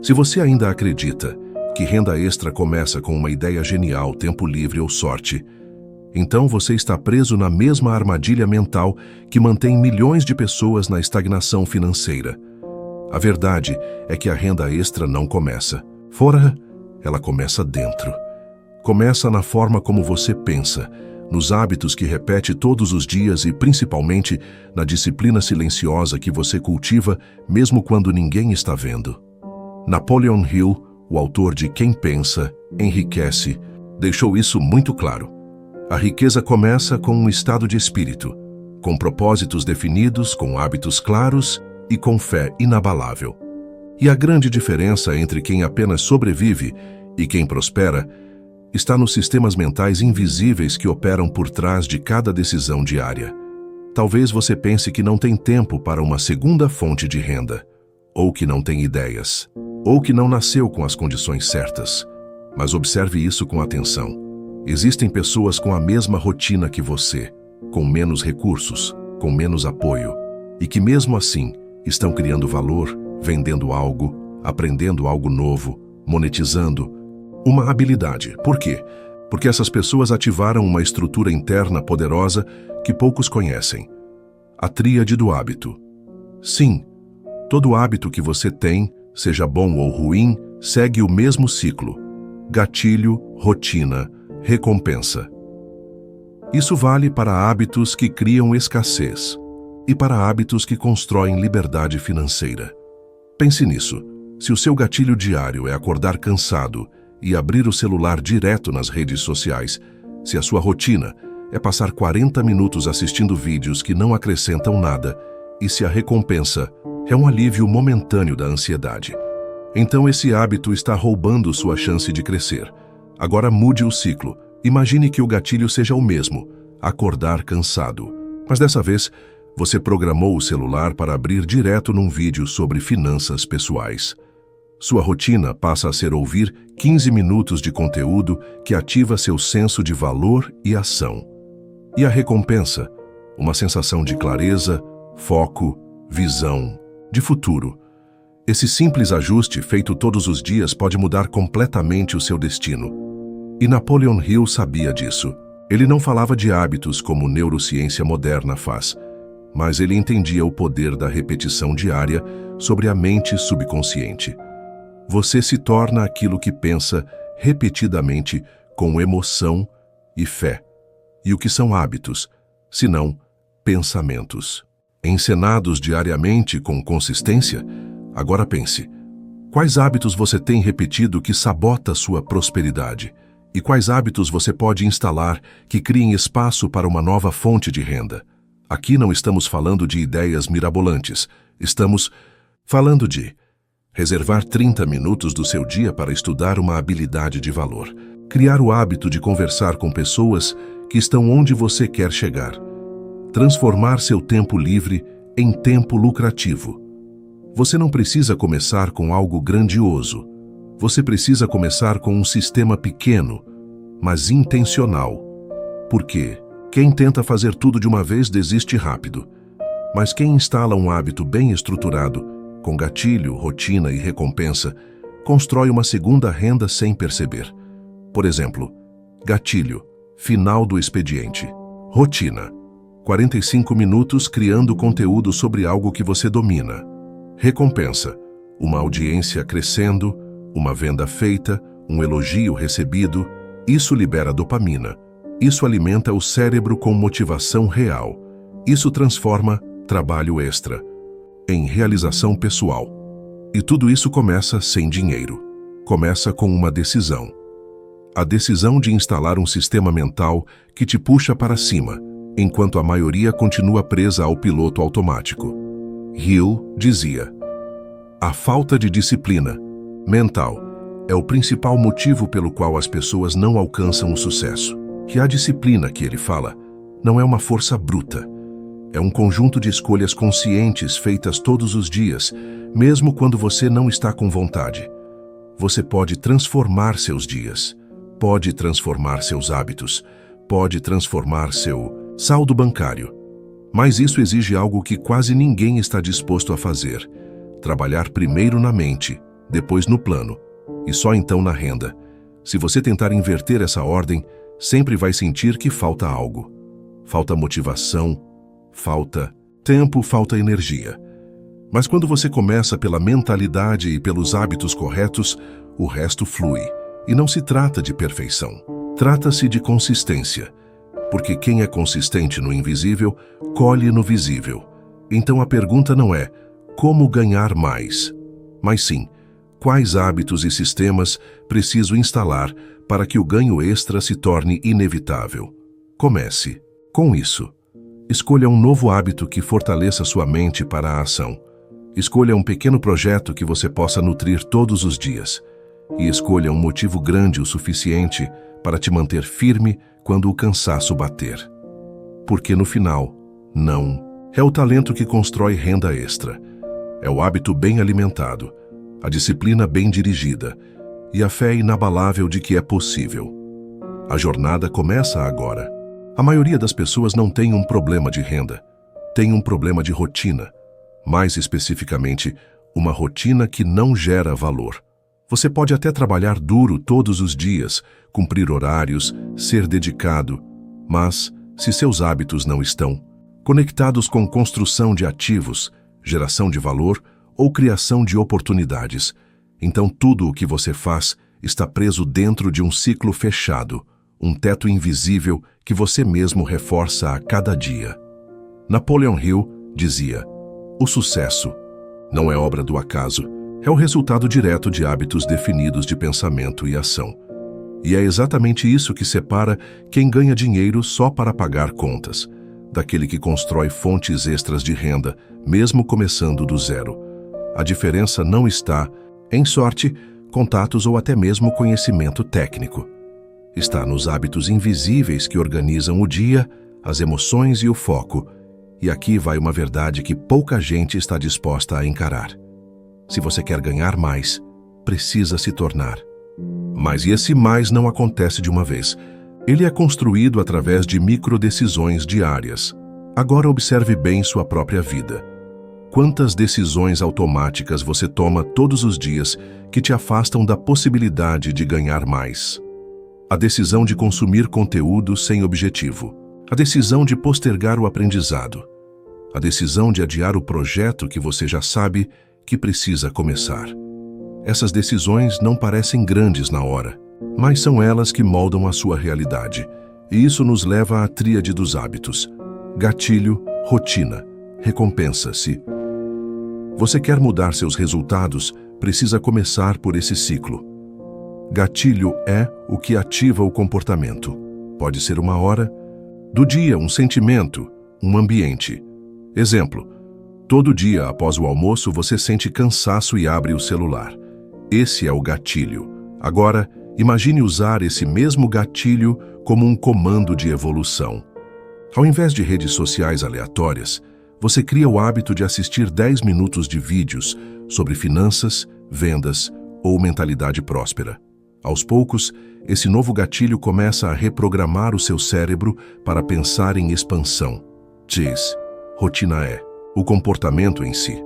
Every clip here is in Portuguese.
Se você ainda acredita que renda extra começa com uma ideia genial, tempo livre ou sorte, então você está preso na mesma armadilha mental que mantém milhões de pessoas na estagnação financeira. A verdade é que a renda extra não começa fora, ela começa dentro. Começa na forma como você pensa, nos hábitos que repete todos os dias e principalmente na disciplina silenciosa que você cultiva mesmo quando ninguém está vendo. Napoleon Hill, o autor de Quem Pensa, Enriquece, deixou isso muito claro. A riqueza começa com um estado de espírito, com propósitos definidos, com hábitos claros e com fé inabalável. E a grande diferença entre quem apenas sobrevive e quem prospera está nos sistemas mentais invisíveis que operam por trás de cada decisão diária. Talvez você pense que não tem tempo para uma segunda fonte de renda, ou que não tem ideias, ou que não nasceu com as condições certas. Mas observe isso com atenção. Existem pessoas com a mesma rotina que você, com menos recursos, com menos apoio, e que mesmo assim estão criando valor, vendendo algo, aprendendo algo novo, monetizando uma habilidade. Por quê? Porque essas pessoas ativaram uma estrutura interna poderosa que poucos conhecem. A tríade do hábito. Sim, todo hábito que você tem, seja bom ou ruim, segue o mesmo ciclo: gatilho, rotina, recompensa. Isso vale para hábitos que criam escassez e para hábitos que constroem liberdade financeira. Pense nisso. Se o seu gatilho diário é acordar cansado e abrir o celular direto nas redes sociais, se a sua rotina é passar 40 minutos assistindo vídeos que não acrescentam nada, e se a recompensa é um alívio momentâneo da ansiedade, então esse hábito está roubando sua chance de crescer. Agora mude o ciclo. Imagine que o gatilho seja o mesmo: acordar cansado. Mas dessa vez, você programou o celular para abrir direto num vídeo sobre finanças pessoais. Sua rotina passa a ser ouvir 15 minutos de conteúdo que ativa seu senso de valor e ação. E a recompensa? Uma sensação de clareza, foco, visão, de futuro. Esse simples ajuste feito todos os dias pode mudar completamente o seu destino. E Napoleon Hill sabia disso. Ele não falava de hábitos como neurociência moderna faz, mas ele entendia o poder da repetição diária sobre a mente subconsciente. Você se torna aquilo que pensa repetidamente com emoção e fé. E o que são hábitos, senão pensamentos? Encenados diariamente com consistência? Agora pense, quais hábitos você tem repetido que sabota sua prosperidade? E quais hábitos você pode instalar que criem espaço para uma nova fonte de renda? Aqui não estamos falando de ideias mirabolantes, estamos falando de reservar 30 minutos do seu dia para estudar uma habilidade de valor, criar o hábito de conversar com pessoas que estão onde você quer chegar, transformar seu tempo livre em tempo lucrativo. Você não precisa começar com algo grandioso. Você precisa começar com um sistema pequeno, mas intencional. Porque quem tenta fazer tudo de uma vez desiste rápido. Mas quem instala um hábito bem estruturado, com gatilho, rotina e recompensa, constrói uma segunda renda sem perceber. Por exemplo, gatilho, final do expediente. Rotina, 45 minutos criando conteúdo sobre algo que você domina. Recompensa, uma audiência crescendo, uma venda feita, um elogio recebido. Isso libera dopamina. Isso alimenta o cérebro com motivação real. Isso transforma trabalho extra em realização pessoal. E tudo isso começa sem dinheiro. Começa com uma decisão. A decisão de instalar um sistema mental que te puxa para cima, enquanto a maioria continua presa ao piloto automático. Hill dizia: a falta de disciplina mental é o principal motivo pelo qual as pessoas não alcançam o sucesso. Que a disciplina que ele fala não é uma força bruta. É um conjunto de escolhas conscientes feitas todos os dias, mesmo quando você não está com vontade. Você pode transformar seus dias, pode transformar seus hábitos, pode transformar seu saldo bancário. Mas isso exige algo que quase ninguém está disposto a fazer: trabalhar primeiro na mente, depois no plano, e só então na renda. Se você tentar inverter essa ordem, sempre vai sentir que falta algo. Falta motivação, falta tempo, falta energia. Mas quando você começa pela mentalidade e pelos hábitos corretos, o resto flui. E não se trata de perfeição. Trata-se de consistência. Porque quem é consistente no invisível, colhe no visível. Então a pergunta não é como ganhar mais, mas sim, quais hábitos e sistemas preciso instalar para que o ganho extra se torne inevitável. Comece com isso. Escolha um novo hábito que fortaleça sua mente para a ação. Escolha um pequeno projeto que você possa nutrir todos os dias. E escolha um motivo grande o suficiente para te manter firme quando o cansaço bater. Porque no final, não é o talento que constrói renda extra. É o hábito bem alimentado, a disciplina bem dirigida e a fé inabalável de que é possível. A jornada começa agora. A maioria das pessoas não tem um problema de renda, tem um problema de rotina. Mais especificamente, uma rotina que não gera valor. Você pode até trabalhar duro todos os dias, cumprir horários, ser dedicado, mas, se seus hábitos não estão conectados com construção de ativos, geração de valor ou criação de oportunidades, então tudo o que você faz está preso dentro de um ciclo fechado, um teto invisível que você mesmo reforça a cada dia. Napoleon Hill dizia: o sucesso não é obra do acaso, é o resultado direto de hábitos definidos de pensamento e ação. E é exatamente isso que separa quem ganha dinheiro só para pagar contas, daquele que constrói fontes extras de renda, mesmo começando do zero. A diferença não está em sorte, contatos ou até mesmo conhecimento técnico. Está nos hábitos invisíveis que organizam o dia, as emoções e o foco. E aqui vai uma verdade que pouca gente está disposta a encarar. Se você quer ganhar mais, precisa se tornar. Mas esse mais não acontece de uma vez. Ele é construído através de microdecisões diárias. Agora observe bem sua própria vida. Quantas decisões automáticas você toma todos os dias que te afastam da possibilidade de ganhar mais? A decisão de consumir conteúdo sem objetivo. A decisão de postergar o aprendizado. A decisão de adiar o projeto que você já sabe que precisa começar. Essas decisões não parecem grandes na hora, mas são elas que moldam a sua realidade. E isso nos leva à tríade dos hábitos. Gatilho, rotina, recompensa-se. Você quer mudar seus resultados, precisa começar por esse ciclo. Gatilho é o que ativa o comportamento. Pode ser uma hora do dia, um sentimento, um ambiente. Exemplo: todo dia após o almoço você sente cansaço e abre o celular. Esse é o gatilho. Agora, imagine usar esse mesmo gatilho como um comando de evolução. Ao invés de redes sociais aleatórias, você cria o hábito de assistir 10 minutos de vídeos sobre finanças, vendas ou mentalidade próspera. Aos poucos, esse novo gatilho começa a reprogramar o seu cérebro para pensar em expansão. Diz: rotina é o comportamento em si.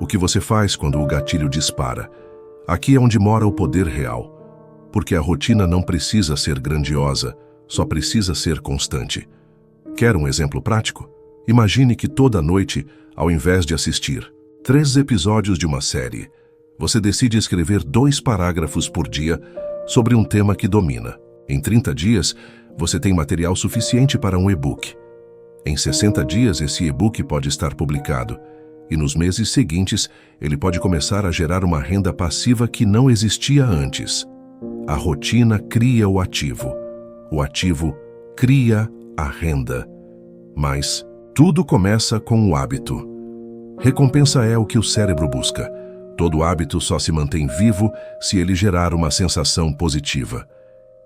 O que você faz quando o gatilho dispara? Aqui é onde mora o poder real. Porque a rotina não precisa ser grandiosa, só precisa ser constante. Quer um exemplo prático? Imagine que toda noite, ao invés de assistir 3 episódios de uma série, você decide escrever 2 parágrafos por dia sobre um tema que domina. Em 30 dias, você tem material suficiente para um e-book. Em 60 dias, esse e-book pode estar publicado. E nos meses seguintes, ele pode começar a gerar uma renda passiva que não existia antes. A rotina cria o ativo cria a renda. Mas tudo começa com o hábito. Recompensa é o que o cérebro busca. Todo hábito só se mantém vivo se ele gerar uma sensação positiva.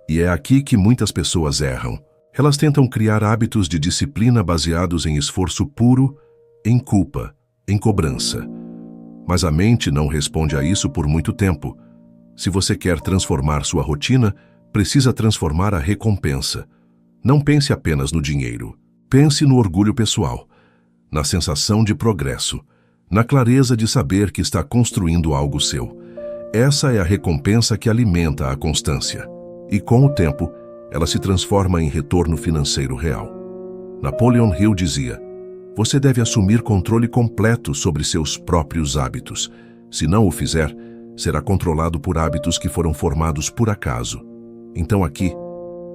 E é aqui que muitas pessoas erram. Elas tentam criar hábitos de disciplina baseados em esforço puro, em culpa, em cobrança. Mas a mente não responde a isso por muito tempo. Se você quer transformar sua rotina, precisa transformar a recompensa. Não pense apenas no dinheiro. Pense no orgulho pessoal, na sensação de progresso, na clareza de saber que está construindo algo seu. Essa é a recompensa que alimenta a constância. E com o tempo, ela se transforma em retorno financeiro real. Napoleon Hill dizia: você deve assumir controle completo sobre seus próprios hábitos. Se não o fizer, será controlado por hábitos que foram formados por acaso. Então aqui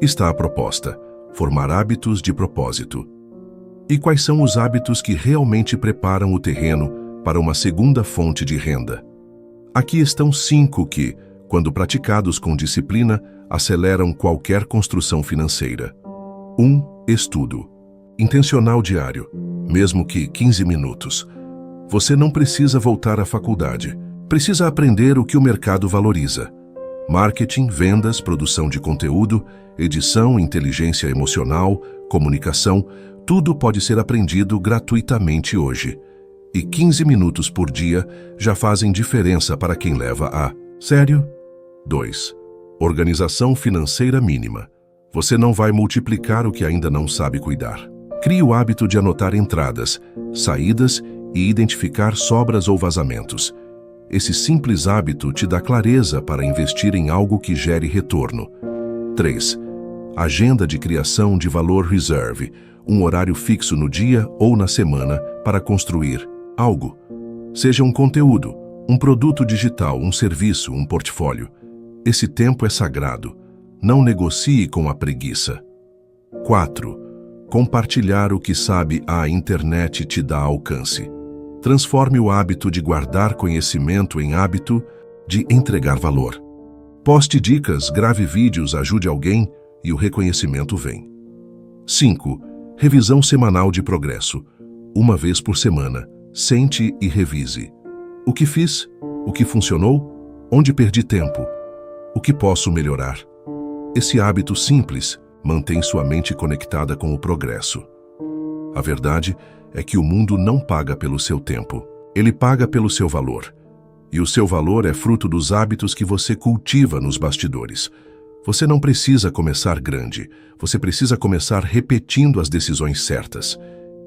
está a proposta: formar hábitos de propósito. E quais são os hábitos que realmente preparam o terreno para uma segunda fonte de renda? Aqui estão 5 que, quando praticados com disciplina, aceleram qualquer construção financeira. 1. Estudo. Intencional diário, mesmo que 15 minutos. Você não precisa voltar à faculdade. Precisa aprender o que o mercado valoriza. Marketing, vendas, produção de conteúdo, edição, inteligência emocional, comunicação, tudo pode ser aprendido gratuitamente hoje. E 15 minutos por dia já fazem diferença para quem leva a sério. 2. Organização financeira mínima. Você não vai multiplicar o que ainda não sabe cuidar. Crie o hábito de anotar entradas, saídas e identificar sobras ou vazamentos. Esse simples hábito te dá clareza para investir em algo que gere retorno. 3. Agenda de criação de valor reserve, um horário fixo no dia ou na semana para construir algo. Seja um conteúdo, um produto digital, um serviço, um portfólio. Esse tempo é sagrado. Não negocie com a preguiça. 4. Compartilhar o que sabe. A internet te dá alcance. Transforme o hábito de guardar conhecimento em hábito de entregar valor. Poste dicas, grave vídeos, ajude alguém e o reconhecimento vem. 5. Revisão semanal de progresso. Uma vez por semana, sente e revise. O que fiz? O que funcionou? Onde perdi tempo? O que posso melhorar? Esse hábito simples mantém sua mente conectada com o progresso. A verdade é que o mundo não paga pelo seu tempo. Ele paga pelo seu valor. E o seu valor é fruto dos hábitos que você cultiva nos bastidores. Você não precisa começar grande. Você precisa começar repetindo as decisões certas.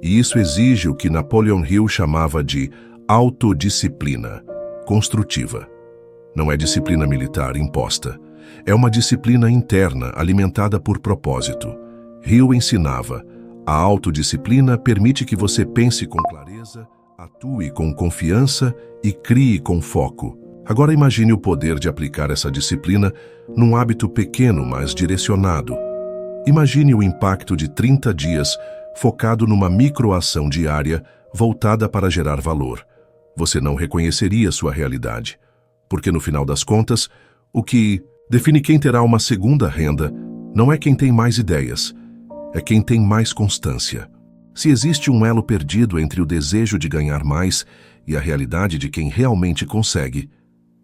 E isso exige o que Napoleon Hill chamava de autodisciplina construtiva. Não é disciplina militar imposta. É uma disciplina interna alimentada por propósito. Hill ensinava: a autodisciplina permite que você pense com clareza, atue com confiança e crie com foco. Agora imagine o poder de aplicar essa disciplina num hábito pequeno, mas direcionado. Imagine o impacto de 30 dias focado numa microação diária voltada para gerar valor. Você não reconheceria sua realidade, porque no final das contas, o que define quem terá uma segunda renda não é quem tem mais ideias, é quem tem mais constância. Se existe um elo perdido entre o desejo de ganhar mais e a realidade de quem realmente consegue,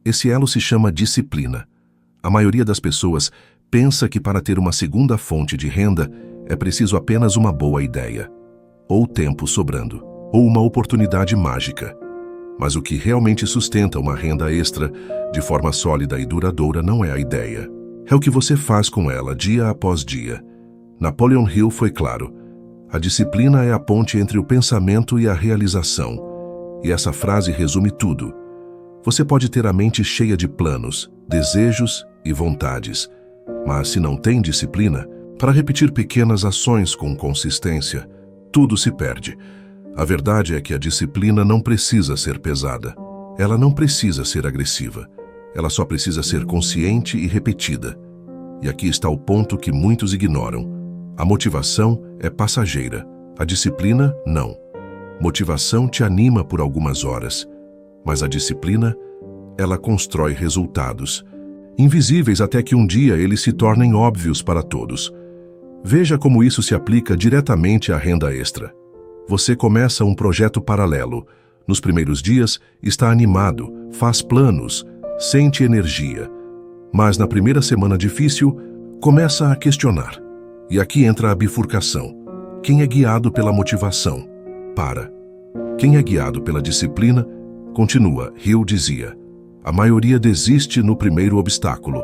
esse elo se chama disciplina. A maioria das pessoas pensa que para ter uma segunda fonte de renda é preciso apenas uma boa ideia, ou tempo sobrando, ou uma oportunidade mágica. Mas o que realmente sustenta uma renda extra de forma sólida e duradoura não é a ideia. É o que você faz com ela dia após dia. Napoleon Hill foi claro: a disciplina é a ponte entre o pensamento e a realização. E essa frase resume tudo. Você pode ter a mente cheia de planos, desejos e vontades, mas se não tem disciplina para repetir pequenas ações com consistência, tudo se perde. A verdade é que a disciplina não precisa ser pesada. Ela não precisa ser agressiva. Ela só precisa ser consciente e repetida. E aqui está o ponto que muitos ignoram. A motivação é passageira. A disciplina, não. Motivação te anima por algumas horas, mas a disciplina, ela constrói resultados, invisíveis até que um dia eles se tornem óbvios para todos. Veja como isso se aplica diretamente à renda extra. Você começa um projeto paralelo. Nos primeiros dias, está animado, faz planos, sente energia. Mas na primeira semana difícil, começa a questionar. E aqui entra a bifurcação. Quem é guiado pela motivação? Para. Quem é guiado pela disciplina? Continua. Hill dizia: a maioria desiste no primeiro obstáculo,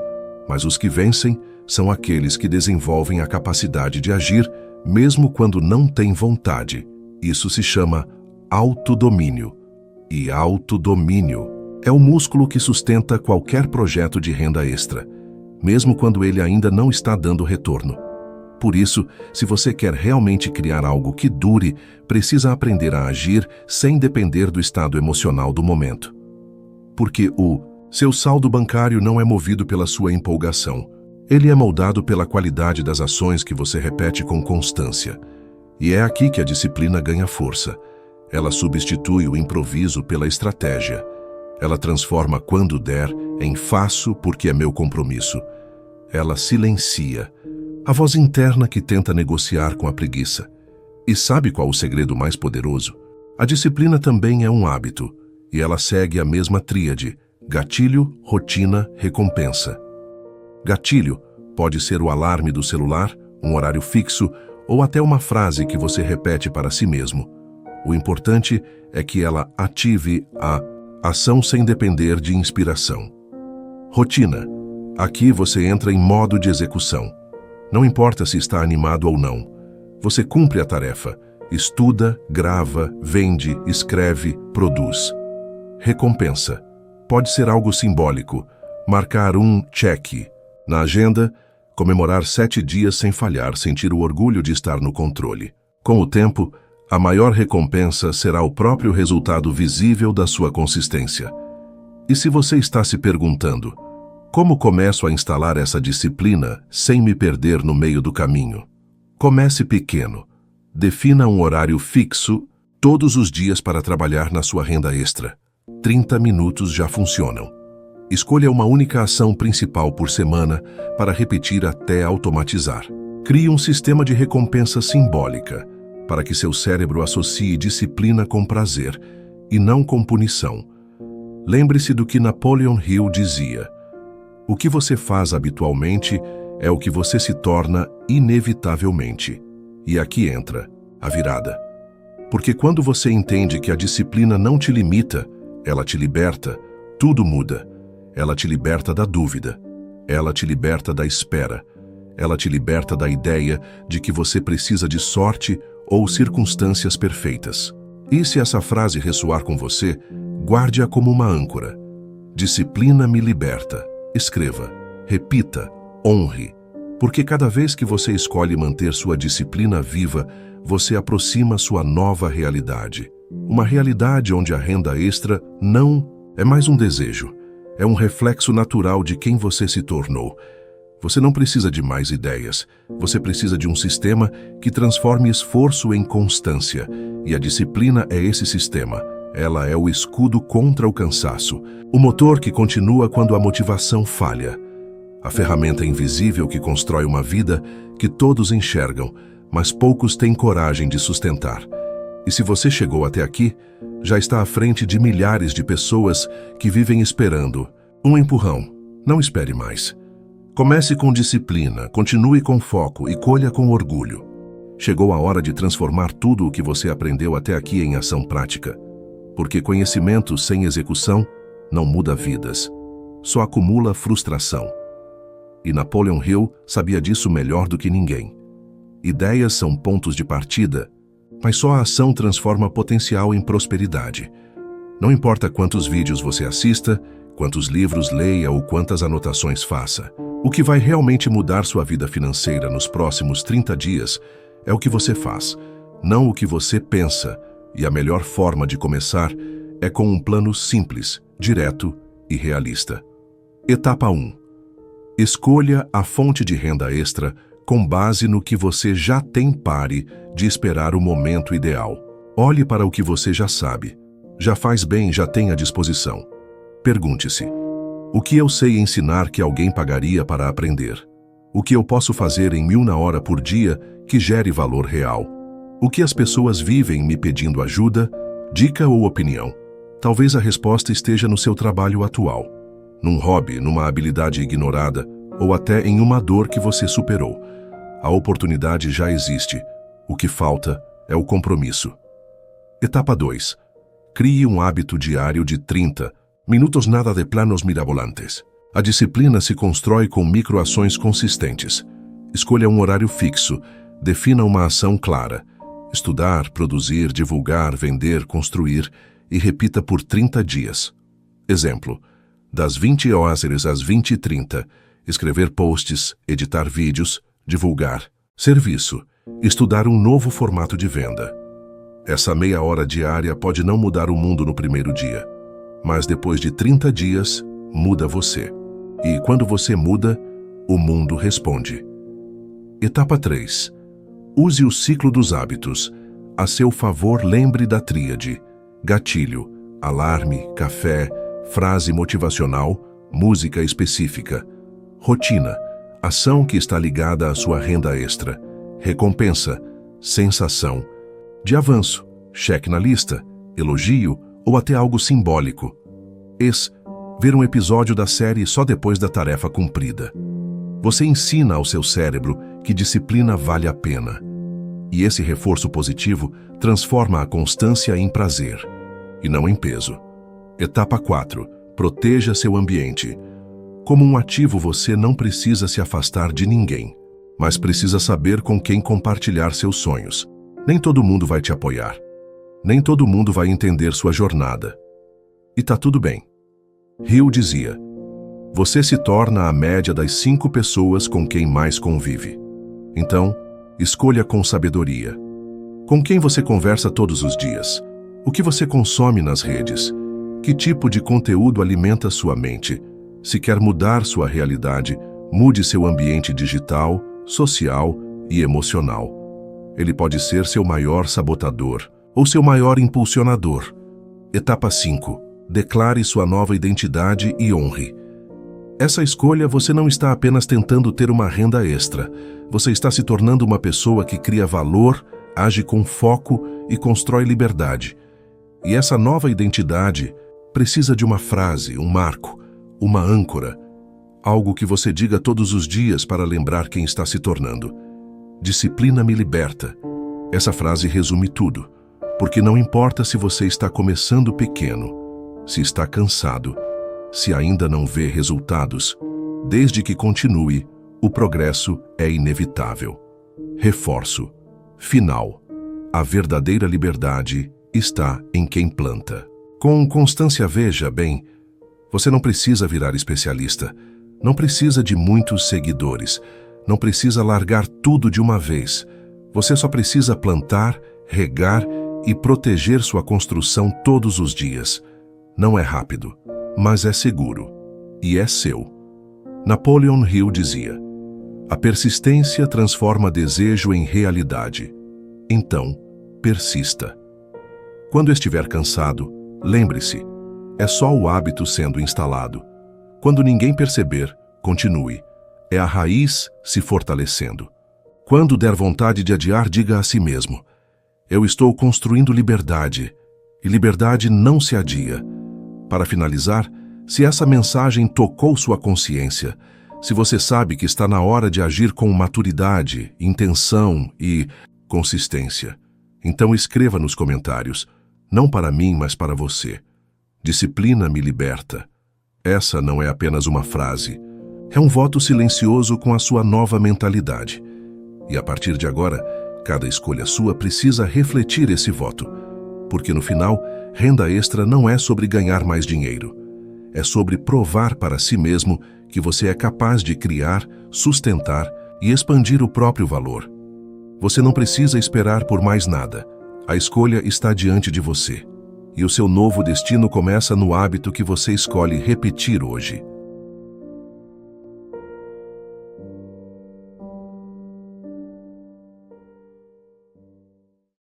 mas os que vencem são aqueles que desenvolvem a capacidade de agir mesmo quando não têm vontade. Isso se chama autodomínio. E autodomínio É o músculo que sustenta qualquer projeto de renda extra, mesmo quando ele ainda não está dando retorno. Por isso, se você quer realmente criar algo que dure, precisa aprender a agir sem depender do estado emocional do momento. Porque seu saldo bancário não é movido pela sua empolgação. Ele é moldado pela qualidade das ações que você repete com constância. E é aqui que a disciplina ganha força. Ela substitui o improviso pela estratégia. Ela transforma quando der em faço porque é meu compromisso. Ela silencia a voz interna que tenta negociar com a preguiça. E sabe qual o segredo mais poderoso? A disciplina também é um hábito, e ela segue a mesma tríade: gatilho, rotina, recompensa. Gatilho pode ser o alarme do celular, um horário fixo ou até uma frase que você repete para si mesmo. O importante é que ela ative a ação sem depender de inspiração. Rotina. Aqui você entra em modo de execução. Não importa se está animado ou não. Você cumpre a tarefa. Estuda, grava, vende, escreve, produz. Recompensa. Pode ser algo simbólico. Marcar um check na agenda, comemorar 7 dias sem falhar, sentir o orgulho de estar no controle. Com o tempo, a maior recompensa será o próprio resultado visível da sua consistência. E se você está se perguntando, como começo a instalar essa disciplina sem me perder no meio do caminho? Comece pequeno. Defina um horário fixo todos os dias para trabalhar na sua renda extra. 30 minutos já funcionam. Escolha uma única ação principal por semana para repetir até automatizar. Crie um sistema de recompensa simbólica para que seu cérebro associe disciplina com prazer e não com punição. Lembre-se do que Napoleon Hill dizia: o que você faz habitualmente é o que você se torna inevitavelmente. E aqui entra a virada. Porque quando você entende que a disciplina não te limita, ela te liberta, tudo muda. Ela te liberta da dúvida. Ela te liberta da espera. Ela te liberta da ideia de que você precisa de sorte ou circunstâncias perfeitas. E se essa frase ressoar com você, guarde-a como uma âncora. Disciplina me liberta. Escreva, repita, honre. Porque cada vez que você escolhe manter sua disciplina viva, você aproxima sua nova realidade. Uma realidade onde a renda extra não é mais um desejo. É um reflexo natural de quem você se tornou. Você não precisa de mais ideias. Você precisa de um sistema que transforme esforço em constância. E a disciplina é esse sistema. Ela é o escudo contra o cansaço. O motor que continua quando a motivação falha. A ferramenta invisível que constrói uma vida que todos enxergam, mas poucos têm coragem de sustentar. E se você chegou até aqui, já está à frente de milhares de pessoas que vivem esperando um empurrão. Não espere mais. Comece com disciplina, continue com foco e colha com orgulho. Chegou a hora de transformar tudo o que você aprendeu até aqui em ação prática. Porque conhecimento sem execução não muda vidas, só acumula frustração. E Napoleon Hill sabia disso melhor do que ninguém. Ideias são pontos de partida, mas só a ação transforma potencial em prosperidade. Não importa quantos vídeos você assista, quantos livros leia ou quantas anotações faça. O que vai realmente mudar sua vida financeira nos próximos 30 dias é o que você faz, não o que você pensa. E a melhor forma de começar é com um plano simples, direto e realista. Etapa 1. Escolha a fonte de renda extra com base no que você já tem. Pare de esperar o momento ideal. Olhe para o que você já sabe. Já faz bem, já tem à disposição. Pergunte-se: o que eu sei ensinar que alguém pagaria para aprender? O que eu posso fazer em 1000 na hora por dia que gere valor real? O que as pessoas vivem me pedindo ajuda, dica ou opinião? Talvez a resposta esteja no seu trabalho atual, num hobby, numa habilidade ignorada ou até em uma dor que você superou. A oportunidade já existe. O que falta é o compromisso. Etapa 2. Crie um hábito diário de 30 minutos, nada de planos mirabolantes. A disciplina se constrói com microações consistentes. Escolha um horário fixo, defina uma ação clara. Estudar, produzir, divulgar, vender, construir e repita por 30 dias. Exemplo, das 20 horas às 20h30, escrever posts, editar vídeos, divulgar. Serviço, estudar um novo formato de venda. Essa meia hora diária pode não mudar o mundo no primeiro dia, mas depois de 30 dias, muda você. E quando você muda, o mundo responde. Etapa 3. Use o ciclo dos hábitos. A seu favor, lembre da tríade: gatilho, alarme, café, frase motivacional, música específica. Rotina, ação que está ligada à sua renda extra. Recompensa, sensação. De avanço, cheque na lista, elogio ou até algo simbólico. Ver um episódio da série só depois da tarefa cumprida. Você ensina ao seu cérebro que disciplina vale a pena. E esse reforço positivo transforma a constância em prazer, e não em peso. Etapa 4. Proteja seu ambiente. Como um ativo, você não precisa se afastar de ninguém, mas precisa saber com quem compartilhar seus sonhos. Nem todo mundo vai te apoiar. Nem todo mundo vai entender sua jornada. E tá tudo bem. Hill dizia: você se torna a média das 5 pessoas com quem mais convive. Então, escolha com sabedoria. Com quem você conversa todos os dias? O que você consome nas redes? Que tipo de conteúdo alimenta sua mente? Se quer mudar sua realidade, mude seu ambiente digital, social e emocional. Ele pode ser seu maior sabotador ou seu maior impulsionador. Etapa 5. Declare sua nova identidade e honre. Essa escolha, você não está apenas tentando ter uma renda extra. Você está se tornando uma pessoa que cria valor, age com foco e constrói liberdade. E essa nova identidade precisa de uma frase, um marco, uma âncora, algo que você diga todos os dias para lembrar quem está se tornando. Disciplina me liberta. Essa frase resume tudo, porque não importa se você está começando pequeno, se está cansado, se ainda não vê resultados, desde que continue, o progresso é inevitável. Reforço. Final. A verdadeira liberdade está em quem planta. Com constância, veja bem, você não precisa virar especialista, não precisa de muitos seguidores, não precisa largar tudo de uma vez. Você só precisa plantar, regar e proteger sua construção todos os dias. Não é rápido, mas é seguro. E é seu. Napoleon Hill dizia: a persistência transforma desejo em realidade. Então, persista. Quando estiver cansado, lembre-se, é só o hábito sendo instalado. Quando ninguém perceber, continue. É a raiz se fortalecendo. Quando der vontade de adiar, diga a si mesmo: eu estou construindo liberdade, e liberdade não se adia. Para finalizar, se essa mensagem tocou sua consciência, se você sabe que está na hora de agir com maturidade, intenção e consistência, então escreva nos comentários: não para mim, mas para você. Disciplina me liberta. Essa não é apenas uma frase. É um voto silencioso com a sua nova mentalidade. E a partir de agora, cada escolha sua precisa refletir esse voto. Porque no final, renda extra não é sobre ganhar mais dinheiro. É sobre provar para si mesmo que você é capaz de criar, sustentar e expandir o próprio valor. Você não precisa esperar por mais nada. A escolha está diante de você. E o seu novo destino começa no hábito que você escolhe repetir hoje.